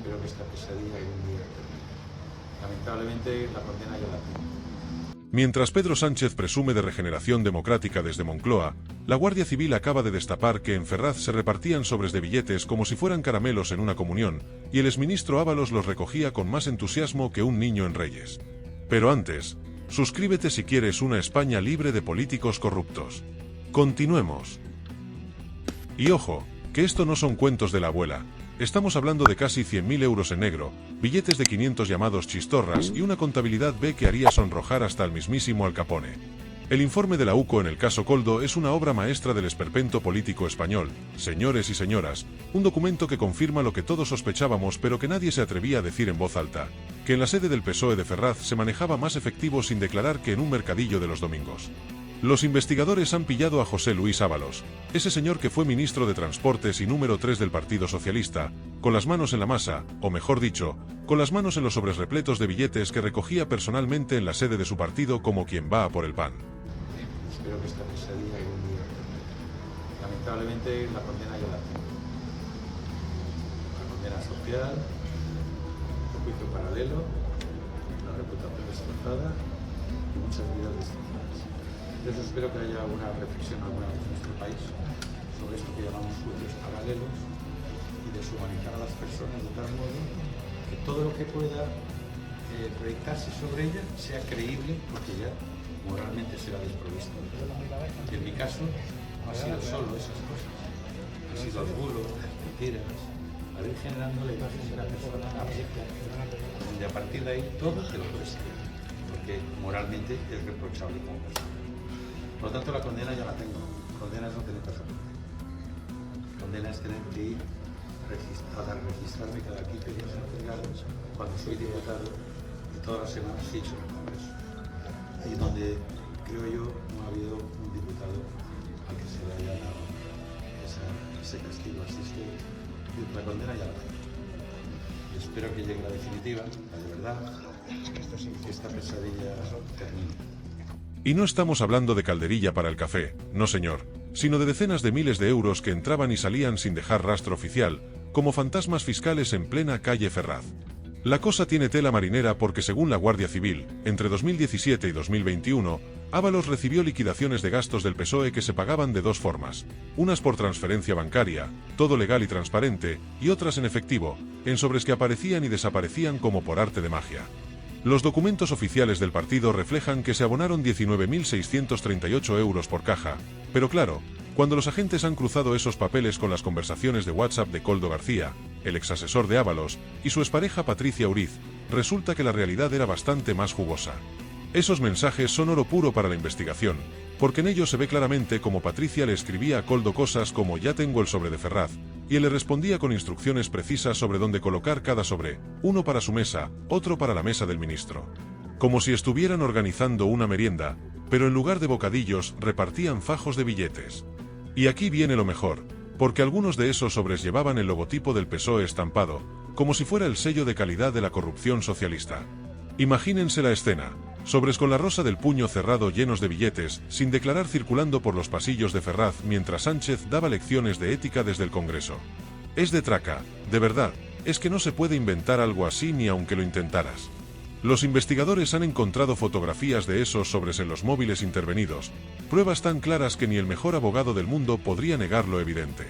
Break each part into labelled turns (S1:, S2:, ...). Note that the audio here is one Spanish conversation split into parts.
S1: espero que esta pesadilla algún día termine. Lamentablemente la condena ya la tengo.
S2: Mientras Pedro Sánchez presume de regeneración democrática desde Moncloa, la Guardia Civil acaba de destapar que en Ferraz se repartían sobres de billetes como si fueran caramelos en una comunión, y el exministro Ábalos los recogía con más entusiasmo que un niño en Reyes. Pero antes, suscríbete si quieres una España libre de políticos corruptos. Continuemos. Y ojo, que esto no son cuentos de la abuela. Estamos hablando de casi 100.000 euros en negro, billetes de 500 llamados chistorras y una contabilidad B que haría sonrojar hasta al mismísimo Al Capone. El informe de la UCO en el caso Koldo es una obra maestra del esperpento político español, señores y señoras, un documento que confirma lo que todos sospechábamos pero que nadie se atrevía a decir en voz alta, que en la sede del PSOE de Ferraz se manejaba más efectivo sin declarar que en un mercadillo de los domingos. Los investigadores han pillado a José Luis Ábalos, ese señor que fue ministro de Transportes y número 3 del Partido Socialista, con las manos en la masa, o mejor dicho, con las manos en los sobres repletos de billetes que recogía personalmente en la sede de su partido como quien va a por el pan.
S1: Espero que esta pesadilla algún día termine. Lamentablemente la condena ya la tengo. La condena social, el juicio paralelo, la reputación destrozada y muchas vidas destrozadas. Entonces espero que haya alguna reflexión alguna vez en nuestro país sobre esto que llamamos juicios paralelos y deshumanizar a las personas de tal modo que todo lo que pueda proyectarse sobre ellas sea creíble porque ya moralmente será desprovisto. Y en mi caso no ha sido solo esas cosas, ha sido el bulo, las mentiras, la ir generando la imagen de una persona abyecta, donde a partir de ahí todo te lo puedes creer, porque moralmente es reprochable como persona. Por lo tanto, la condena ya la tengo. Condena es no tener pasaporte. Condena es tener que ir a registrarme cada 15 días en los juzgados cuando soy diputado y todas las semanas ficho en el Congreso. Y donde, creo yo, no ha habido un diputado al que se le haya dado ese castigo. Así es que la condena ya la tengo. Y espero que llegue la definitiva, la de verdad, que esta pesadilla termine.
S2: Y no estamos hablando de calderilla para el café, no señor, sino de decenas de miles de euros que entraban y salían sin dejar rastro oficial, como fantasmas fiscales en plena calle Ferraz. La cosa tiene tela marinera porque según la Guardia Civil, entre 2017 y 2021, Ábalos recibió liquidaciones de gastos del PSOE que se pagaban de dos formas, unas por transferencia bancaria, todo legal y transparente, y otras en efectivo, en sobres que aparecían y desaparecían como por arte de magia. Los documentos oficiales del partido reflejan que se abonaron 19.638 euros por caja, pero claro, cuando los agentes han cruzado esos papeles con las conversaciones de WhatsApp de Koldo García, el exasesor de Ábalos, y su expareja Patricia Uriz, resulta que la realidad era bastante más jugosa. Esos mensajes son oro puro para la investigación, porque en ellos se ve claramente cómo Patricia le escribía a Koldo cosas como "ya tengo el sobre de Ferraz", y él le respondía con instrucciones precisas sobre dónde colocar cada sobre, uno para su mesa, otro para la mesa del ministro. Como si estuvieran organizando una merienda, pero en lugar de bocadillos repartían fajos de billetes. Y aquí viene lo mejor, porque algunos de esos sobres llevaban el logotipo del PSOE estampado, como si fuera el sello de calidad de la corrupción socialista. Imagínense la escena, sobres con la rosa del puño cerrado llenos de billetes, sin declarar circulando por los pasillos de Ferraz mientras Sánchez daba lecciones de ética desde el Congreso. Es de traca, de verdad, es que no se puede inventar algo así ni aunque lo intentaras. Los investigadores han encontrado fotografías de esos sobres en los móviles intervenidos, pruebas tan claras que ni el mejor abogado del mundo podría negar lo evidente.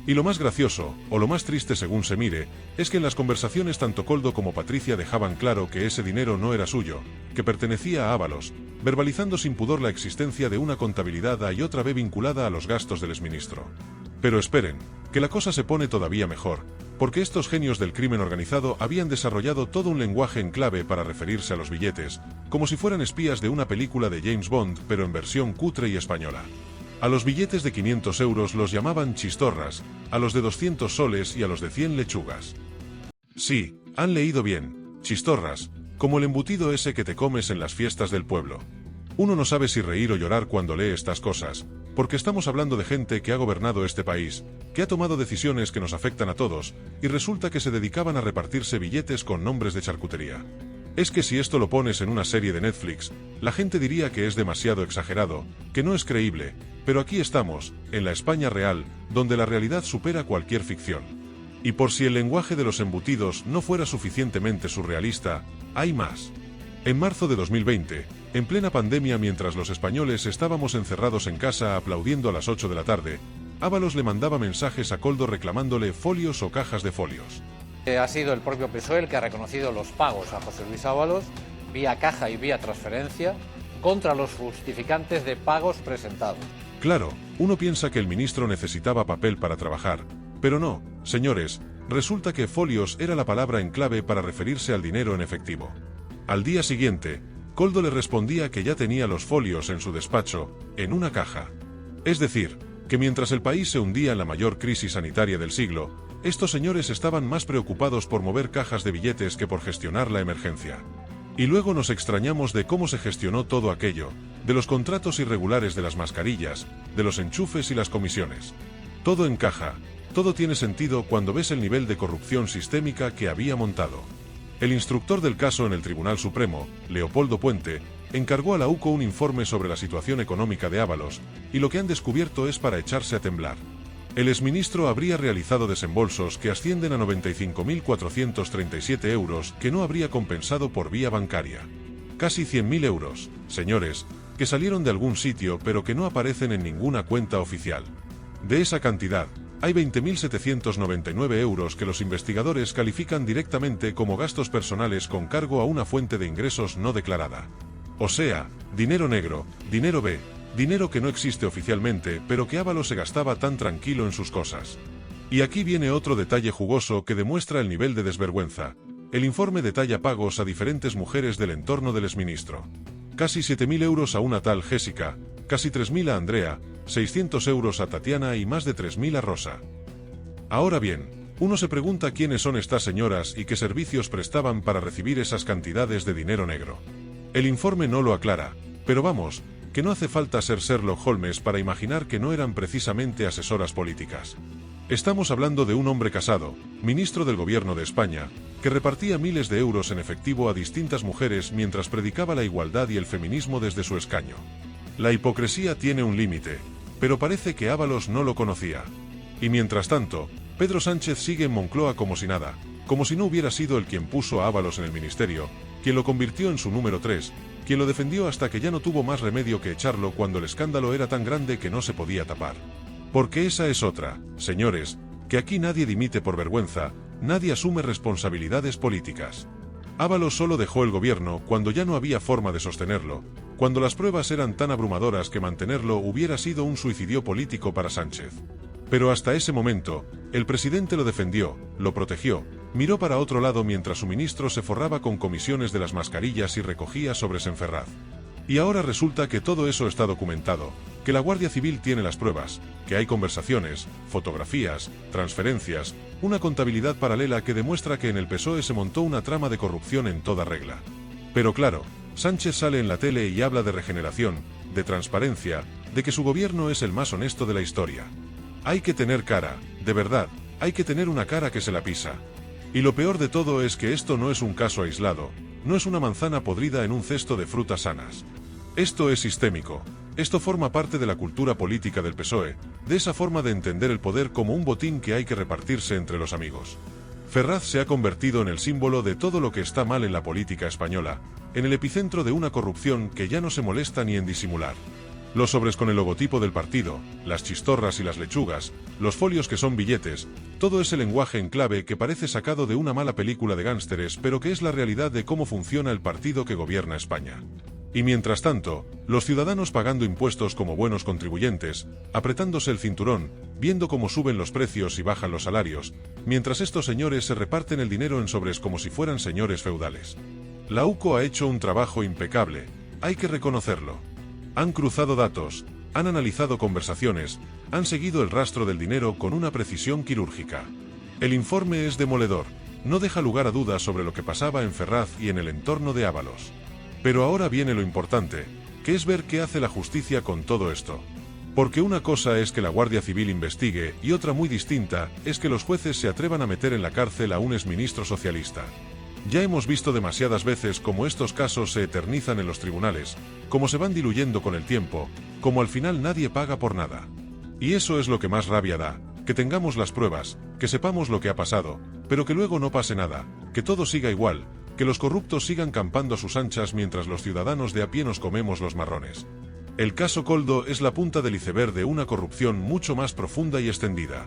S2: Y lo más gracioso, o lo más triste según se mire, es que en las conversaciones tanto Koldo como Patricia dejaban claro que ese dinero no era suyo, que pertenecía a Ábalos, verbalizando sin pudor la existencia de una contabilidad A y otra B vinculada a los gastos del exministro. Pero esperen, que la cosa se pone todavía mejor, porque estos genios del crimen organizado habían desarrollado todo un lenguaje en clave para referirse a los billetes, como si fueran espías de una película de James Bond pero en versión cutre y española. A los billetes de 500 euros los llamaban chistorras, a los de 200 soles y a los de 100 lechugas. Sí, han leído bien, chistorras, como el embutido ese que te comes en las fiestas del pueblo. Uno no sabe si reír o llorar cuando lee estas cosas, porque estamos hablando de gente que ha gobernado este país, que ha tomado decisiones que nos afectan a todos, y resulta que se dedicaban a repartirse billetes con nombres de charcutería. Es que si esto lo pones en una serie de Netflix, la gente diría que es demasiado exagerado, que no es creíble, pero aquí estamos, en la España real, donde la realidad supera cualquier ficción. Y por si el lenguaje de los embutidos no fuera suficientemente surrealista, hay más. En marzo de 2020, en plena pandemia mientras los españoles estábamos encerrados en casa aplaudiendo a las 8 de la tarde, Ábalos le mandaba mensajes a Koldo reclamándole folios o cajas de folios.
S3: Ha sido el propio PSOE el que ha reconocido los pagos a José Luis Ábalos, vía caja y vía transferencia, contra los justificantes de pagos presentados.
S2: Claro, uno piensa que el ministro necesitaba papel para trabajar, pero no, señores, resulta que folios era la palabra en clave para referirse al dinero en efectivo. Al día siguiente, Koldo le respondía que ya tenía los folios en su despacho, en una caja. Es decir, que mientras el país se hundía en la mayor crisis sanitaria del siglo, estos señores estaban más preocupados por mover cajas de billetes que por gestionar la emergencia. Y luego nos extrañamos de cómo se gestionó todo aquello, de los contratos irregulares de las mascarillas, de los enchufes y las comisiones. Todo encaja, todo tiene sentido cuando ves el nivel de corrupción sistémica que había montado. El instructor del caso en el Tribunal Supremo, Leopoldo Puente, encargó a la UCO un informe sobre la situación económica de Ábalos, y lo que han descubierto es para echarse a temblar. El exministro habría realizado desembolsos que ascienden a 95.437 euros que no habría compensado por vía bancaria. Casi 100.000 euros, señores, que salieron de algún sitio pero que no aparecen en ninguna cuenta oficial. De esa cantidad, hay 20.799 euros que los investigadores califican directamente como gastos personales con cargo a una fuente de ingresos no declarada. O sea, dinero negro, dinero B, dinero que no existe oficialmente, pero que Ábalos se gastaba tan tranquilo en sus cosas. Y aquí viene otro detalle jugoso que demuestra el nivel de desvergüenza. El informe detalla pagos a diferentes mujeres del entorno del exministro. Casi 7.000 euros a una tal Jessica, casi 3.000 a Andrea, 600 euros a Tatiana y más de 3.000 a Rosa. Ahora bien, uno se pregunta quiénes son estas señoras y qué servicios prestaban para recibir esas cantidades de dinero negro. El informe no lo aclara, pero vamos, que no hace falta ser Sherlock Holmes para imaginar que no eran precisamente asesoras políticas. Estamos hablando de un hombre casado, ministro del gobierno de España, que repartía miles de euros en efectivo a distintas mujeres mientras predicaba la igualdad y el feminismo desde su escaño. La hipocresía tiene un límite, pero parece que Ábalos no lo conocía. Y mientras tanto, Pedro Sánchez sigue en Moncloa como si nada, como si no hubiera sido el quien puso a Ábalos en el ministerio, quien lo convirtió en su número 3, quien lo defendió hasta que ya no tuvo más remedio que echarlo cuando el escándalo era tan grande que no se podía tapar. Porque esa es otra, señores, que aquí nadie dimite por vergüenza, nadie asume responsabilidades políticas. Ábalos solo dejó el gobierno cuando ya no había forma de sostenerlo, cuando las pruebas eran tan abrumadoras que mantenerlo hubiera sido un suicidio político para Sánchez. Pero hasta ese momento, el presidente lo defendió, lo protegió, miró para otro lado mientras su ministro se forraba con comisiones de las mascarillas y recogía sobres en Ferraz. Y ahora resulta que todo eso está documentado, que la Guardia Civil tiene las pruebas, que hay conversaciones, fotografías, transferencias, una contabilidad paralela que demuestra que en el PSOE se montó una trama de corrupción en toda regla. Pero claro, Sánchez sale en la tele y habla de regeneración, de transparencia, de que su gobierno es el más honesto de la historia. Hay que tener cara, de verdad, hay que tener una cara que se la pisa. Y lo peor de todo es que esto no es un caso aislado, no es una manzana podrida en un cesto de frutas sanas. Esto es sistémico, esto forma parte de la cultura política del PSOE, de esa forma de entender el poder como un botín que hay que repartirse entre los amigos. Ferraz se ha convertido en el símbolo de todo lo que está mal en la política española, en el epicentro de una corrupción que ya no se molesta ni en disimular. Los sobres con el logotipo del partido, las chistorras y las lechugas, los folios que son billetes, todo ese lenguaje en clave que parece sacado de una mala película de gángsteres pero que es la realidad de cómo funciona el partido que gobierna España. Y mientras tanto, los ciudadanos pagando impuestos como buenos contribuyentes, apretándose el cinturón, viendo cómo suben los precios y bajan los salarios, mientras estos señores se reparten el dinero en sobres como si fueran señores feudales. La UCO ha hecho un trabajo impecable, hay que reconocerlo. Han cruzado datos, han analizado conversaciones, han seguido el rastro del dinero con una precisión quirúrgica. El informe es demoledor, no deja lugar a dudas sobre lo que pasaba en Ferraz y en el entorno de Ábalos. Pero ahora viene lo importante, que es ver qué hace la justicia con todo esto. Porque una cosa es que la Guardia Civil investigue y otra muy distinta es que los jueces se atrevan a meter en la cárcel a un exministro socialista. Ya hemos visto demasiadas veces cómo estos casos se eternizan en los tribunales, cómo se van diluyendo con el tiempo, cómo al final nadie paga por nada. Y eso es lo que más rabia da, que tengamos las pruebas, que sepamos lo que ha pasado, pero que luego no pase nada, que todo siga igual, que los corruptos sigan campando a sus anchas mientras los ciudadanos de a pie nos comemos los marrones. El caso Koldo es la punta del iceberg de una corrupción mucho más profunda y extendida.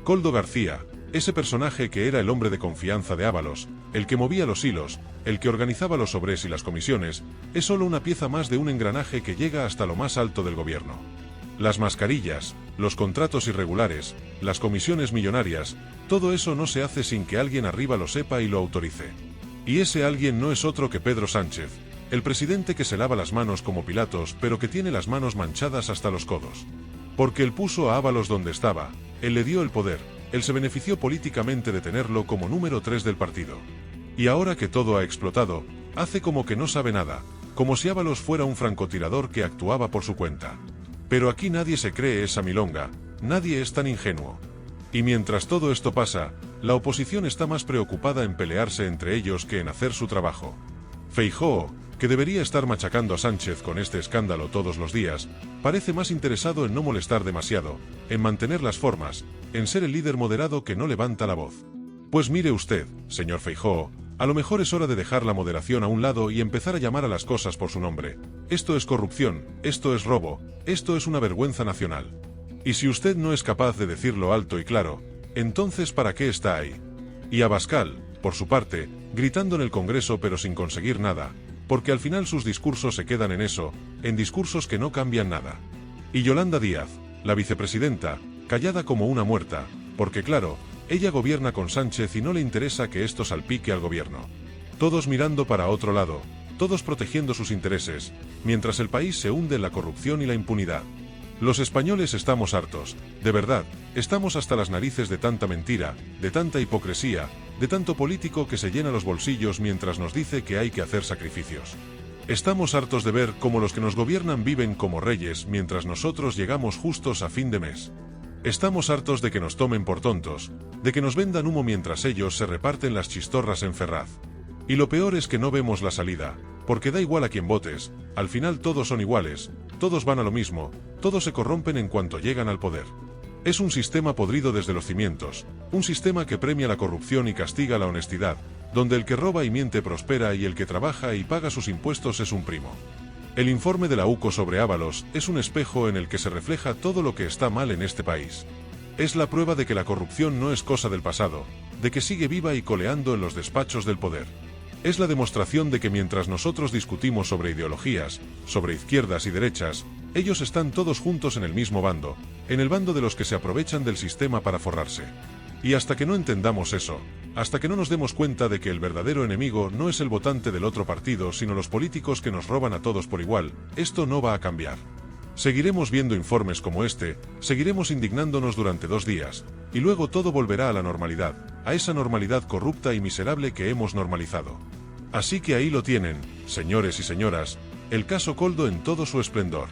S2: Koldo García, ese personaje que era el hombre de confianza de Ábalos, el que movía los hilos, el que organizaba los sobres y las comisiones, es solo una pieza más de un engranaje que llega hasta lo más alto del gobierno. Las mascarillas, los contratos irregulares, las comisiones millonarias, todo eso no se hace sin que alguien arriba lo sepa y lo autorice. Y ese alguien no es otro que Pedro Sánchez, el presidente que se lava las manos como Pilatos pero que tiene las manos manchadas hasta los codos. Porque él puso a Ábalos donde estaba, él le dio el poder, él se benefició políticamente de tenerlo como número 3 del partido. Y ahora que todo ha explotado, hace como que no sabe nada, como si Ábalos fuera un francotirador que actuaba por su cuenta. Pero aquí nadie se cree esa milonga, nadie es tan ingenuo. Y mientras todo esto pasa, la oposición está más preocupada en pelearse entre ellos que en hacer su trabajo. Feijóo, que debería estar machacando a Sánchez con este escándalo todos los días, parece más interesado en no molestar demasiado, en mantener las formas, en ser el líder moderado que no levanta la voz. Pues mire usted, señor Feijóo, a lo mejor es hora de dejar la moderación a un lado y empezar a llamar a las cosas por su nombre. Esto es corrupción, esto es robo, esto es una vergüenza nacional. Y si usted no es capaz de decirlo alto y claro, entonces ¿para qué está ahí? Y Abascal, por su parte, gritando en el Congreso pero sin conseguir nada, porque al final sus discursos se quedan en eso, en discursos que no cambian nada. Y Yolanda Díaz, la vicepresidenta, callada como una muerta, porque claro, ella gobierna con Sánchez y no le interesa que esto salpique al gobierno. Todos mirando para otro lado, todos protegiendo sus intereses, mientras el país se hunde en la corrupción y la impunidad. Los españoles estamos hartos, de verdad, estamos hasta las narices de tanta mentira, de tanta hipocresía, de tanto político que se llena los bolsillos mientras nos dice que hay que hacer sacrificios. Estamos hartos de ver cómo los que nos gobiernan viven como reyes mientras nosotros llegamos justos a fin de mes. Estamos hartos de que nos tomen por tontos, de que nos vendan humo mientras ellos se reparten las chistorras en Ferraz. Y lo peor es que no vemos la salida, porque da igual a quien votes, al final todos son iguales, todos van a lo mismo, todos se corrompen en cuanto llegan al poder. Es un sistema podrido desde los cimientos, un sistema que premia la corrupción y castiga la honestidad, donde el que roba y miente prospera y el que trabaja y paga sus impuestos es un primo. El informe de la UCO sobre Ábalos es un espejo en el que se refleja todo lo que está mal en este país. Es la prueba de que la corrupción no es cosa del pasado, de que sigue viva y coleando en los despachos del poder. Es la demostración de que mientras nosotros discutimos sobre ideologías, sobre izquierdas y derechas, ellos están todos juntos en el mismo bando, en el bando de los que se aprovechan del sistema para forrarse. Y hasta que no entendamos eso, hasta que no nos demos cuenta de que el verdadero enemigo no es el votante del otro partido sino los políticos que nos roban a todos por igual, esto no va a cambiar. Seguiremos viendo informes como este, seguiremos indignándonos durante 2 días, y luego todo volverá a la normalidad, a esa normalidad corrupta y miserable que hemos normalizado. Así que ahí lo tienen, señores y señoras, el caso Koldo en todo su esplendor.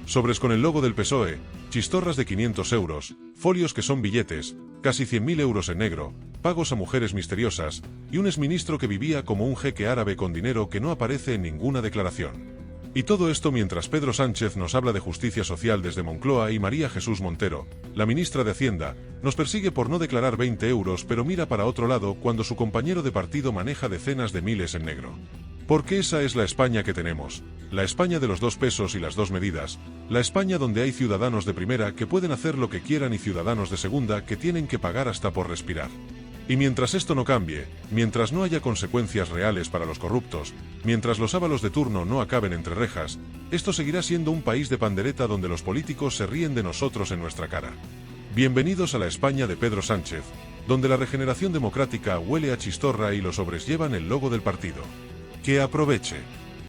S2: Sobres con el logo del PSOE, chistorras de 500 euros, folios que son billetes, casi 100.000 euros en negro, pagos a mujeres misteriosas, y un exministro que vivía como un jeque árabe con dinero que no aparece en ninguna declaración. Y todo esto mientras Pedro Sánchez nos habla de justicia social desde Moncloa y María Jesús Montero, la ministra de Hacienda, nos persigue por no declarar 20 euros pero mira para otro lado cuando su compañero de partido maneja decenas de miles en negro. Porque esa es la España que tenemos, la España de los 2 pesos y las 2 medidas, la España donde hay ciudadanos de primera que pueden hacer lo que quieran y ciudadanos de segunda que tienen que pagar hasta por respirar. Y mientras esto no cambie, mientras no haya consecuencias reales para los corruptos, mientras los Ábalos de turno no acaben entre rejas, esto seguirá siendo un país de pandereta donde los políticos se ríen de nosotros en nuestra cara. Bienvenidos a la España de Pedro Sánchez, donde la regeneración democrática huele a chistorra y los sobres llevan el logo del partido. ¡Que aproveche!